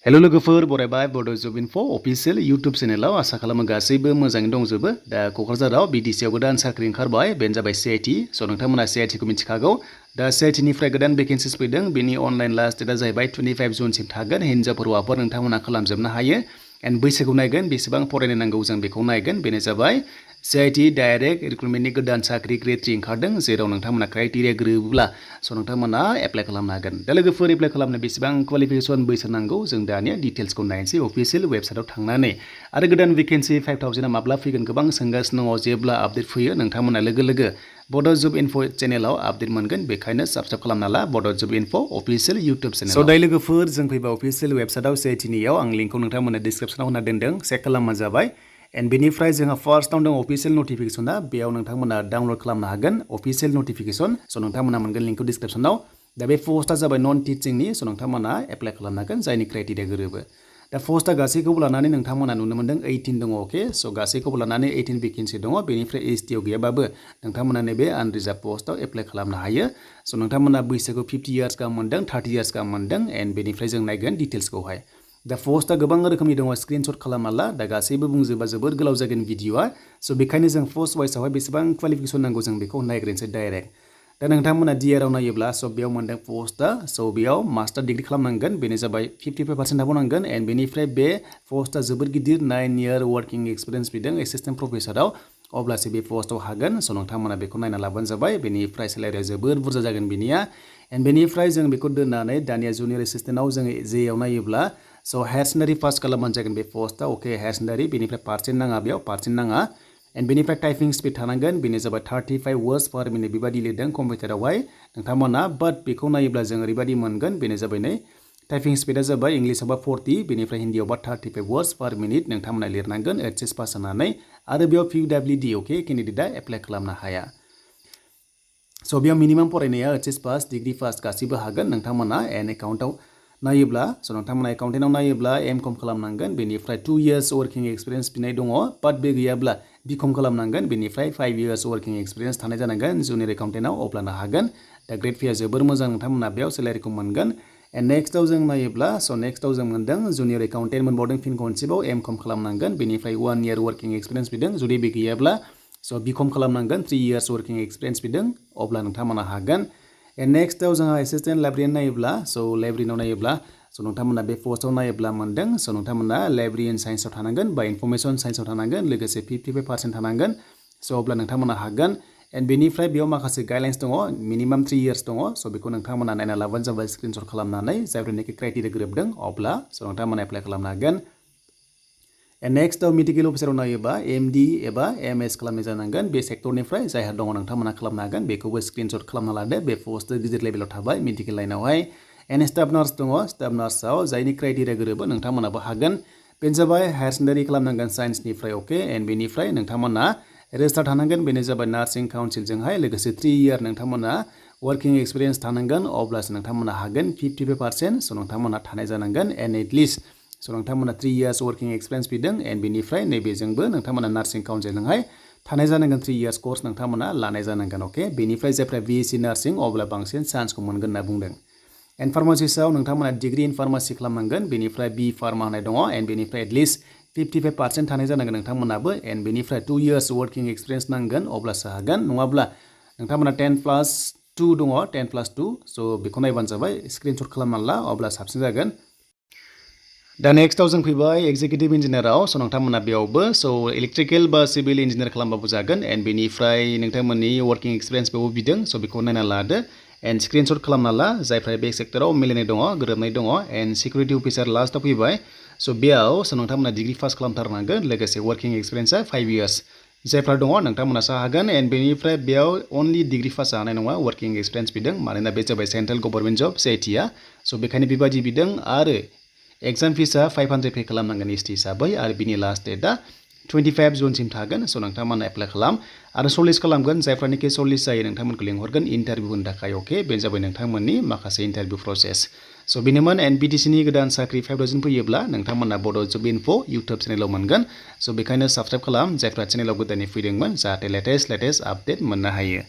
hello लोगोफोर बरायबाय बड' जब info official YouTube चेनेलाव आसा खालामो गासैबो मोजाङै दंजोबो दा क'क्राझाराव BTC आव गोदान साख्रि ओंखारबाय बेनो जाबाय CIT स' नोंथांमोना CIT खौ मिथिखागौ दा CIT निफ्राय गोदान भेकेन्सिस फैदों बेनि अनलाइन लास्ट डेटआ जाहैबाय 25 जुनसिम थागोन हिनजावफोर हौवाफोर नोंथांमोना खालामजोबनो हायो एन्ड बैसोखौ नायगोन बेसेबां फरायनो नांगौ जों बेखौ नायगोन बेनो जाबाय CIT डाइरेक्ट रिक्रुटमेन्टनि गोदान साख्रि ग्रेड 3 ओंखारदों जेराव नोंथांमोना क्राइटेरिया गोरोबोब्ला स' नोंथांमोना एप्लाइ खालामनो हागोन दा लोगोफोर एप्लाइ खालामनो बेसेबां क्वालिफिकेसन बैसो नांगौ जों दानिया डिटेल्सखौ नायनोसै अफिसियेल वेबसाइटआव थांनानै आरो गोदान भेकेन्सि 5000 माब्ला फैगोन गोबां सोंगासिनो दङ जेब्ला आपडेट फैयो नोंथांमोना लोगो लोगो बड' जब इनफो चेनेलाव आपडेट मोनगोन बेखायनो साबस्क्राइब खालामना ला बड' जब इनफो अफिसियेल इउटुब चेनेल स' दायो लोगोफोर जों फैबा अफिसियेल वेबसाइटआव CIT नियाव आं लिंकखौ नोंथांमोननो डिसक्रिप्सनाव होना दोनदों चेक खालामबानो जाबाय एन्ड बेनिफ्राय जोंहा फार्स्टआव दं अफिसियेल नटिफिकेसना बेयाव नोंथांमोना डाउनलड खालामनो हागोन अफिसियेल नटिफिकेसन स' नोंथांमोना मोनगोन लिंकखौ डिसक्रिप्सनाव दा बे पस्टआ जाबाय नन टिचिंनि स' नोंथांमोना एप्लाइ खालामनो हागोन जायनि क्राइटेरिया गोरोबो दा पस्टआ गासैखौबो लानानै नोंथांमोना नुनो मोनदों 18 दङ अके स' गासैखौबो लानानै 18 भेकेन्सि दङ बेनिफ्राय ST आव गैयाबाबो नोंथांमोना नैबे आनरिजार्भ पस्टआव एप्लाइ खालामनो हायो स' नोंथांमोना बैसोखौ 50 इयार्स गाहाम मोनदों 30 इयार्स गाहाम मोनदों एन्ड बेनिफ्राय जों नायगोन डिटेल्सखौहाय दा पस्टआ गोबां रोखोमनि दङ स्क्रिनशट खालामना ला दा गासैबो बुंजोबा जोबोर गोलाव जागोन भिडिअआ स' बेखायनो जों पोस्ट वाइसआवहाय बेसेबां क्वालिफिकेसन नांगौ जों बेखौ नायग्रोनोसै डाइरेक्ट दा नोंथांमोना DRआव नायोब्ला स' बेयाव मोनदों पस्टआ स' बेयाव मास्टार डिग्री खालामनांगोन बेनो जाबाय 55% हाबावनांगोन एन्ड बेनिफ्राय बे पस्टआ जोबोर गिदिर 9 इयार वर्किं एक्सपिरियेन्स बिदों एसिस्टेन्ट प्रफेसराव अब्लासो बे पस्टआव हागोन स' नोंथांमोना बेखौ नायना लाबानो जाबाय बेनिफ्राय सेलारिया जोबोर बुरजा जागोन बिनिया एन्ड बेनिफ्राय जों बेखौ दोननानै दानिया जुनियर एसिस्टेन्टआव जों जेआव नायोब्ला स' हायार सेकेन्डारि पास खालामबानो जागोन बे पस्टआ अके हायार सेकेन्डारि बेनिफ्राय पार्सेन्ट नाङा बेयाव पार्सेन्ट नाङा एन्ड बेनिफ्राय टाइपिं स्पिड थानांगोन बेनो जाबाय 35 वर्ड्स पर मिनिट बेबायदि लिरदों कम्पिउटारावहाय नोंथांमोना बाट बेखौ नायोब्ला जों ओरैबायदि मोनगोन बेनो जाबाय नै टाइपिं स्पिडआ जाबाय इंलिसावबा 40 बेनिफ्राय हिन्दीयावबा 35 वर्ड्स पर मिनिट नोंथांमोना लिरनांगोन HS पास जानानै आरो बेयाव PWD अके केन्डिडेटआ एप्लाइ खालामनो हाया स' बेयाव मिनिमाम फरायनाया HS पास डिग्री पास गासिबो हागोन नोंथांमोना एन्ड एकाउन्टआव नायोब्ला स' नोंथांमोना एकाउन्टेन्टआव नायोब्ला M.Com खालामनांगोन बेनिफ्राय 2 इयार्स वर्किं एक्सपिरियेन्स बिनाय दङ बाट बे गैयाब्ला B.Com खालामनांगोन बेनिफ्राय 5 इयार्स वर्किं एक्सपिरियेन्स थानाय जानांगोन जुनियर एकाउन्टेन्टआव अब्लानो हागोन दा ग्रेड फेया जोबोर मोजां नोंथांमोना बेयाव सेलारिखौ मोनगोन एन्ड नेक्स्टआव जों नायोब्ला स' नेक्स्टआव जों मोनदों जुनियर एकाउन्टेन्ट मोनबावदों फिन खनसेबाव M.Com खालामनांगोन बेनिफ्राय 1 इयार वर्किं एक्सपिरियेन्स बिदों जुदि बे गैयाब्ला स' B.Com खालामनांगोन 3 इयार्स वर्किं एक्सपिरियेन्स बिदों अब्ला नोंथांमोना हागोन एन्ड नेक्स्टआव जोंहा एसिस्टेन्ट लाइब्रेरियान नायोब्ला स' लाइब्रेरियानाव नायोब्ला स' नोंथांमोना बे पस्टआव नायोब्ला मोनदों स' नोंथांमोना लाइब्रेरियान साइन्सआव थानांगोन बा इनफरमेसन साइन्सआव थानांगोन लोगोसे 55% थानांगोन स' अब्ला नोंथांमोना हागोन एन्ड बेनिफ्राय बेयाव माखासे गाइडलाइन्स दङ मिनिमाम 3 इयार्स दङ स' बेखौ नोंथांमोना नायना लाबानो जाबाय स्क्रिनशट खालामनानै जायफोरनिखि क्राइटेरिया गोरोबदों अब्ला स' नोंथांमोना एप्लाइ खालामनो हागोन एन्ड नेक्स्टआव मेडिकेल अफिसाराव नायोबा MD एबा MS खालामनाय जानांगोन बे सेक्टरनिफ्राय जायहा दङ नोंथांमोना खालामनो हागोन बेखौबो स्क्रिनशट खालामना लादो बे पस्ट गिदिर लेभेलाव थाबाय मेडिकेल लाइनावहाय एन्ड स्टाफ नार्स दङ स्टाफ नार्सआव जायनि क्राइटेरिया गोरोबो नोंथांमोनाबो हागोन बेनो जाबाय हायार सेकेन्डारि खालामनांगोन साइन्सनिफ्राय अके एन्ड बेनिफ्राय नोंथांमोना रेजिस्टार थानांगोन बेनो जाबाय नार्सिं काउन्सिलजोंहाय लोगोसे 3 इयार नोंथांमोना वर्किं एक्सपिरियेन्स थानांगोन अब्लासो नोंथांमोना हागोन 55% स' नोंथांमोना थानाय जानांगोन एन्ड एटलिस्ट स' नोंथांमोना 3 इयार्स वर्किं एक्सपिरियेन्स बिदों एन्ड बेनिफ्राय नैबेजोंबो नोंथांमोना नार्सिं काउन्सिलजोंहाय थानाय जानांगोन 3 इयार्स कर्स नोंथांमोना लानाय जानांगोन अके बेनिफ्राय जायफ्रा BSc नार्सिं अब्ला बांसिन चान्सखौ मोनगोन होनना बुंदों एन्ड फार्मासिस्टआव नोंथांमोना डिग्री इन फार्मासि खालामनांगोन बेनिफ्राय B फार्मा होनाय दङ एन्ड बेनिफ्राय एटलिस्ट 55% थानाय जानांगोन नोंथांमोनाबो एन्ड बेनिफ्राय 2 इयार्स वर्किं एक्सपिरियेन्स नांगोन अब्लासो हागोन नङाब्ला नोंथांमोना 10+2 दङ 10+2 स' बेखौ नायबानो जाबाय स्क्रिनशट खालामना ला अब्ला साबसिन जागोन दा नेक्स्टआव जों फैबाय एक्जिकिउटिभ इन्जिनियाराव स' नोंथांमोना बेयावबो स' इलेक्ट्रिकेल बा सिभिल इन्जिनियार खालामबाबो जागोन एन्ड बेनिफ्राय नोंथांमोननि वर्किं एक्सपिरियेन्स बेयावबो बिदों स' बेखौ नायना लादो एन्ड स्क्रिनशट खालामना ला जायफ्रा बे सेक्टराव मिलायनाय दङ गोरोबनाय दङ एन्ड सिकिउरिटि अफिसार लास्टआव फैबाय स' बेयाव स' नोंथांमोना डिग्री पास खालामथारनांगोन लोगोसे वर्किं एक्सपिरियेन्सआ 5 इयार्स जायफ्रा दङ नोंथांमोनासो हागोन एन्ड बेनिफ्राय बेयाव अनलि डिग्री पास जानाय नङा वर्किं एक्सपिरियेन्स बिदों मानोना बे जाबाय सेन्ट्रेल गभर्नमेन्ट जब CITआ स' बेखायनो बेबायदि बिदों आरो एग्जाम फिसआ 500 पे खालामनांगोन ST हिसाबै आरो बिनि लास्ट डेटआ 25 जुनसिम थागोन स' नोंथांमोना एप्लाइ खालाम आरो सर्टलिस्ट खालामगोन जायफ्रानिखि सर्टलिस्ट जायो नोंथांमोनखौ लिंहरगोन इन्टारभिउ होनो थाखाय अके बेनो जाबाय नोंथांमोननि माखासे इन्टारभिउ प्रसेस स' बेनोमोन एन्ड BTCनि गोदान साख्रि 5000 फैयोब्ला नोंथांमोना बड' जब इनफो इउटुब चेनेलाव मोनगोन स' बेखायनो साबस्क्राइब खालाम जायफ्रा चेनेलाव गोदानै फैदोंमोन जाहाथे लेटेस्ट आपडेट मोननो हायो